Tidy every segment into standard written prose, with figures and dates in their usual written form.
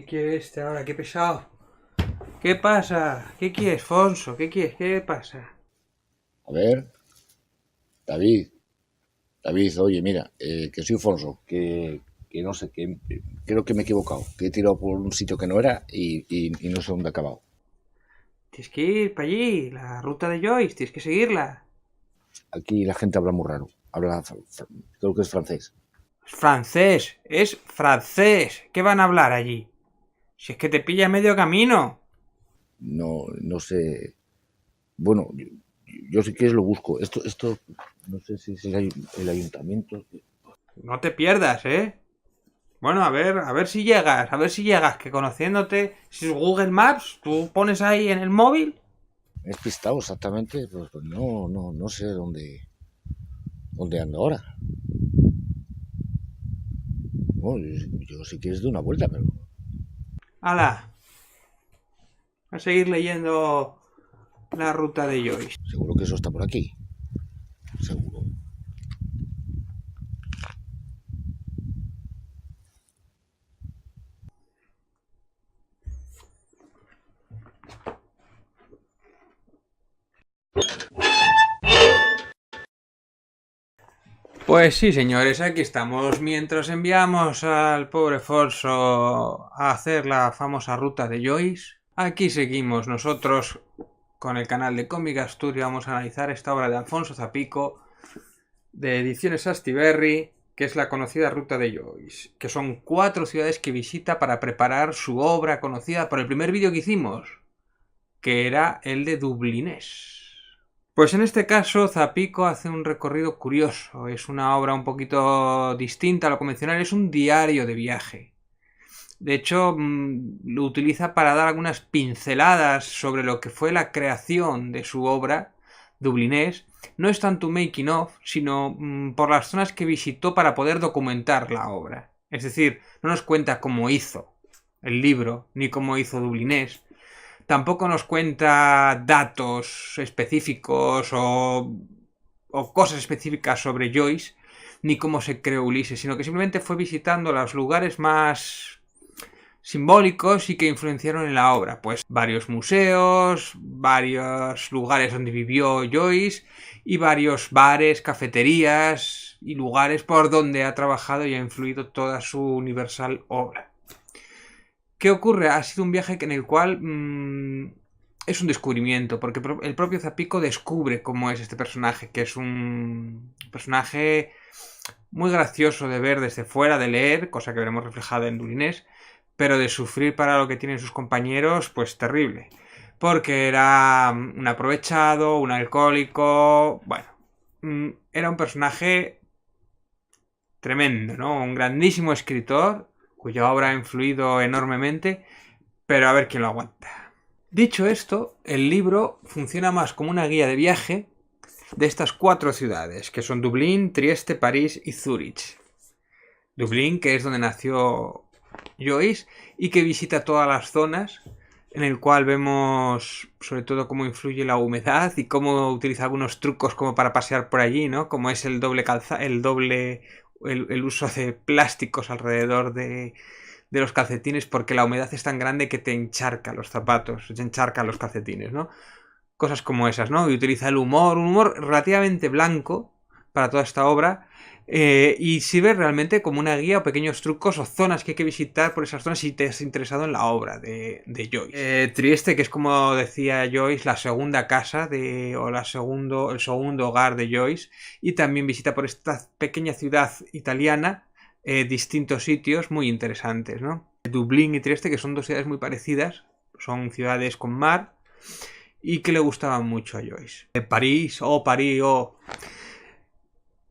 quiere este ahora? Qué pesado. ¿Qué pasa? ¿Qué quieres, Fonso? ¿Qué quieres? ¿Qué pasa? A ver, David, David, oye, mira, que soy Fonso, que no sé, que creo que me he equivocado, que he tirado por un sitio que no era y no sé dónde he acabado. Tienes que ir para allí, la ruta de Joyce, tienes que seguirla. Aquí la gente habla muy raro, creo que es francés. Es francés. ¿Qué van a hablar allí? Si es que te pilla medio camino. No, no sé, bueno, yo si quieres lo busco. Esto, no sé si es el ayuntamiento. No te pierdas, ¿eh? Bueno, a ver si llegas, que conociéndote, si es Google Maps, tú pones ahí en el móvil. Me he despistado exactamente, pues no sé dónde ando ahora. Bueno, yo si quieres doy una vuelta, pero ¡Hala! A seguir leyendo la ruta de Joyce. seguro que eso está por aquí, seguro. Pues sí, señores, aquí estamos. Mientras enviamos al pobre Forso a hacer la famosa ruta de Joyce, aquí seguimos nosotros con el canal de Cómic Asturias. Vamos a analizar esta obra de Alfonso Zapico, de Ediciones Astiberri, que es la conocida ruta de Joyce, que son 4 ciudades que visita para preparar su obra conocida por el primer vídeo que hicimos, que era el de Dublinés. Pues en este caso Zapico hace un recorrido curioso, es una obra un poquito distinta a lo convencional, es un diario de viaje. De hecho, lo utiliza para dar algunas pinceladas sobre lo que fue la creación de su obra, Dublinés. No es tanto un making of, sino por las zonas que visitó para poder documentar la obra. Es decir, no nos cuenta cómo hizo el libro, ni cómo hizo Dublinés, tampoco nos cuenta datos específicos o cosas específicas sobre Joyce, ni cómo se creó Ulises, sino que simplemente fue visitando los lugares más simbólicos y que influenciaron en la obra. Pues varios museos, varios lugares donde vivió Joyce y varios bares, cafeterías y lugares por donde ha trabajado y ha influido toda su universal obra. ¿Qué ocurre? Ha sido un viaje en el cual es un descubrimiento, porque el propio Zapico descubre cómo es este personaje, que es un personaje muy gracioso de ver desde fuera, de leer, cosa que veremos reflejada en Dulinés, pero de sufrir para lo que tienen sus compañeros, pues terrible. Porque era un aprovechado, un alcohólico, bueno, era un personaje tremendo, ¿no? Un grandísimo escritor, cuya obra ha influido enormemente, pero a ver quién lo aguanta. Dicho esto, el libro funciona más como una guía de viaje de estas 4 ciudades, que son Dublín, Trieste, París y Zúrich. Dublín, que es donde nació Joyce, y que visita todas las zonas, en el cual vemos sobre todo cómo influye la humedad y cómo utiliza algunos trucos como para pasear por allí, ¿no? Como es el el uso de plásticos alrededor de los calcetines, porque la humedad es tan grande que te encharca los zapatos, te encharca los calcetines, ¿no? Cosas como esas, ¿no? Y utiliza el humor, un humor relativamente blanco para toda esta obra, y sirve realmente como una guía o pequeños trucos o zonas que hay que visitar por esas zonas si te has interesado en la obra de Joyce. Trieste, que es como decía Joyce, la segunda casa o el segundo hogar de Joyce, y también visita por esta pequeña ciudad italiana distintos sitios muy interesantes, ¿no? Dublín y Trieste, que son 2 ciudades muy parecidas, son ciudades con mar y que le gustaban mucho a Joyce. París,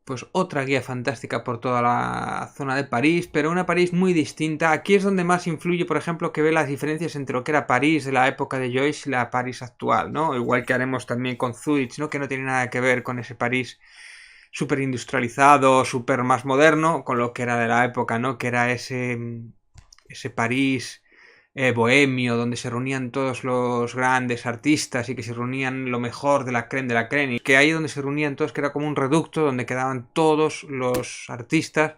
pues otra guía fantástica por toda la zona de París, pero una París muy distinta. Aquí es donde más influye, por ejemplo, que ve las diferencias entre lo que era París de la época de Joyce y la París actual, ¿no? Igual que haremos también con Zurich, ¿no? Que no tiene nada que ver con ese París súper industrializado, súper más moderno, con lo que era de la época, ¿no? Que era ese París bohemio, donde se reunían todos los grandes artistas y que se reunían lo mejor de la creme, y que ahí donde se reunían todos, que era como un reducto donde quedaban todos los artistas,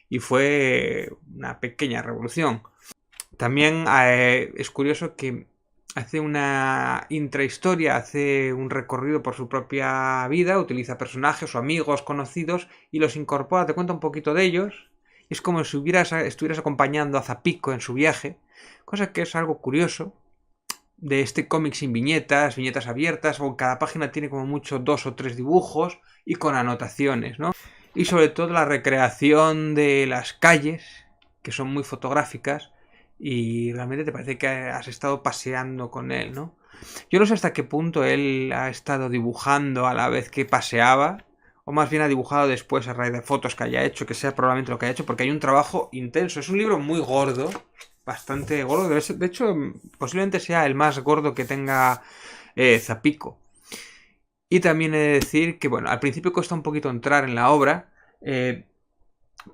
y fue una pequeña revolución. También es curioso que hace una intrahistoria, hace un recorrido por su propia vida, utiliza personajes o amigos conocidos y los incorpora, te cuenta un poquito de ellos. Es como si estuvieras acompañando a Zapico en su viaje, cosa que es algo curioso de este cómic sin viñetas, viñetas abiertas, o cada página tiene como mucho 2 o 3 dibujos y con anotaciones, ¿no? Y sobre todo la recreación de las calles, que son muy fotográficas, y realmente te parece que has estado paseando con él, ¿no? Yo no sé hasta qué punto él ha estado dibujando a la vez que paseaba, o más bien ha dibujado después a raíz de fotos que haya hecho, que sea probablemente lo que haya hecho, porque hay un trabajo intenso. Es un libro muy gordo, bastante gordo. De hecho, posiblemente sea el más gordo que tenga Zapico. Y también he de decir que, bueno, al principio cuesta un poquito entrar en la obra,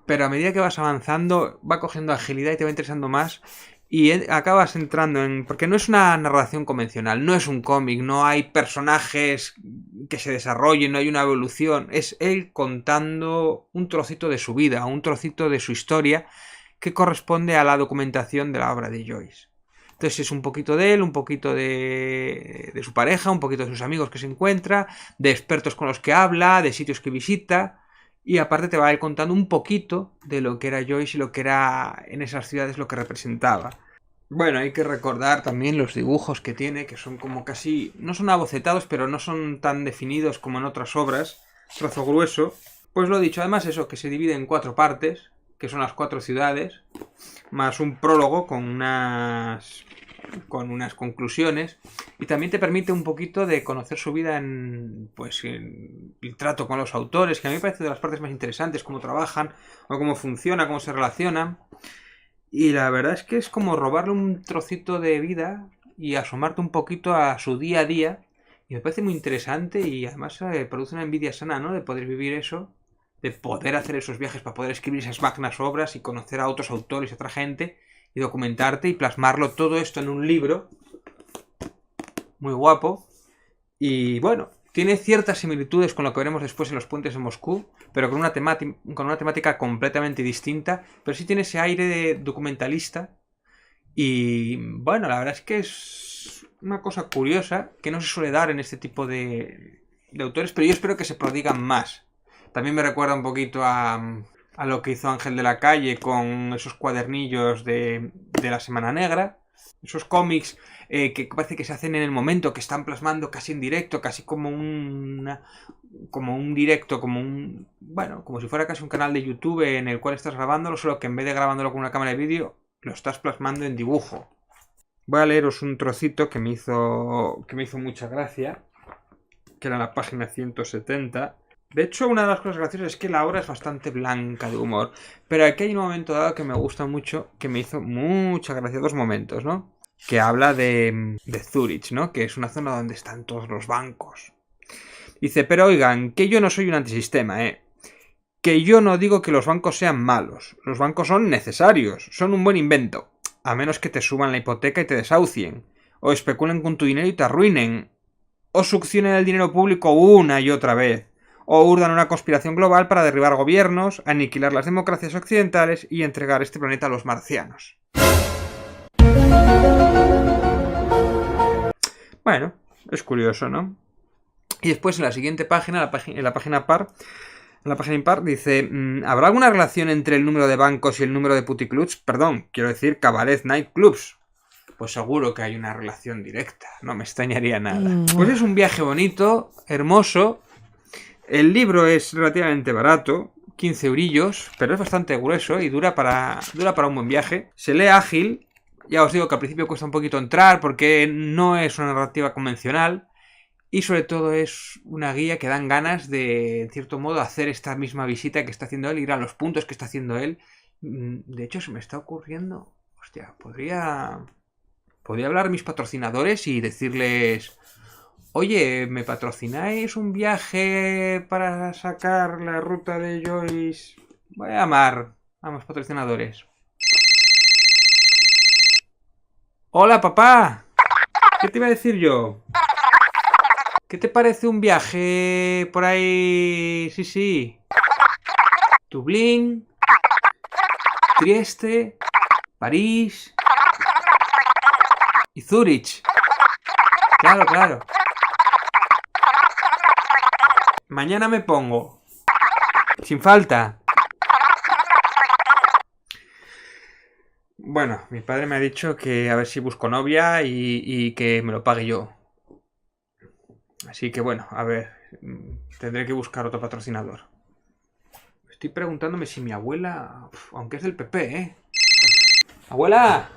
pero a medida que vas avanzando va cogiendo agilidad y te va interesando más y acabas entrando en... Porque no es una narración convencional, no es un cómic, no hay personajes que se desarrollen, no hay una evolución, es él contando un trocito de su vida, un trocito de su historia que corresponde a la documentación de la obra de Joyce. Entonces es un poquito de él, un poquito de su pareja, un poquito de sus amigos que se encuentra, de expertos con los que habla, de sitios que visita. Y aparte te va a ir contando un poquito de lo que era Joyce y lo que era en esas ciudades lo que representaba. Bueno, hay que recordar también los dibujos que tiene, que son como casi... No son abocetados, pero no son tan definidos como en otras obras. Trazo grueso. Pues lo dicho, además eso, que se divide en 4 partes, que son las 4 ciudades, más un prólogo con unas conclusiones, y también te permite un poquito de conocer su vida en el trato con los autores, que a mí me parece de las partes más interesantes, cómo trabajan, o cómo funciona, cómo se relacionan. Y la verdad es que es como robarle un trocito de vida y asomarte un poquito a su día a día. Y me parece muy interesante y además produce una envidia sana, ¿no? De poder vivir eso, de poder hacer esos viajes para poder escribir esas magnas obras y conocer a otros autores y a otra gente y documentarte y plasmarlo todo esto en un libro muy guapo. Y bueno, tiene ciertas similitudes con lo que veremos después en Los puentes de Moscú, pero con una temática completamente distinta, pero sí tiene ese aire de documentalista. Y bueno, la verdad es que es una cosa curiosa que no se suele dar en este tipo de autores, pero yo espero que se prodigan más. También me recuerda un poquito a lo que hizo Ángel de la Calle con esos cuadernillos de la Semana Negra, esos cómics que parece que se hacen en el momento, que están plasmando casi en directo, casi como un directo, bueno, como si fuera casi un canal de YouTube en el cual estás grabándolo, solo que en vez de grabándolo con una cámara de vídeo, lo estás plasmando en dibujo. Voy a leeros un trocito que me hizo mucha gracia, que era la página 170. De hecho, una de las cosas graciosas es que la obra es bastante blanca de humor, pero aquí hay un momento dado que me gusta mucho, que me hizo mucha gracia, 2 momentos, ¿no? Que habla de Zurich, ¿no? Que es una zona donde están todos los bancos. Dice, pero oigan, que yo no soy un antisistema, ¿eh? Que yo no digo que los bancos sean malos. Los bancos son necesarios, son un buen invento. A menos que te suban la hipoteca y te desahucien. O especulen con tu dinero y te arruinen. O succionen el dinero público una y otra vez. O urdan una conspiración global para derribar gobiernos, aniquilar las democracias occidentales y entregar este planeta a los marcianos. Bueno, es curioso, ¿no? Y después en la siguiente página, en la página impar, dice, ¿habrá alguna relación entre el número de bancos y el número de puticlubs? Perdón, quiero decir cabaret nightclubs. Pues seguro que hay una relación directa, no me extrañaría nada. Pues es un viaje bonito, hermoso. El libro es relativamente barato, 15 eurillos, pero es bastante grueso y dura para un buen viaje. Se lee ágil, ya os digo que al principio cuesta un poquito entrar porque no es una narrativa convencional. Y sobre todo es una guía que dan ganas de, en cierto modo, hacer esta misma visita que está haciendo él, ir a los puntos que está haciendo él. De hecho, se me está ocurriendo... Hostia, podría hablar a mis patrocinadores y decirles... Oye, ¿me patrocináis un viaje para sacar la ruta de Joyce? Voy a llamar a mis patrocinadores. ¡Hola, papá! ¿Qué te iba a decir yo? ¿Qué te parece un viaje por ahí? Sí. Dublín, Trieste, París, Y Zurich. Claro, claro. Mañana me pongo. Sin falta. Bueno, mi padre me ha dicho que a ver si busco novia y que me lo pague yo. Así que bueno, a ver, tendré que buscar otro patrocinador. Estoy preguntándome si mi abuela, aunque es del PP, ¿eh? ¡Abuela!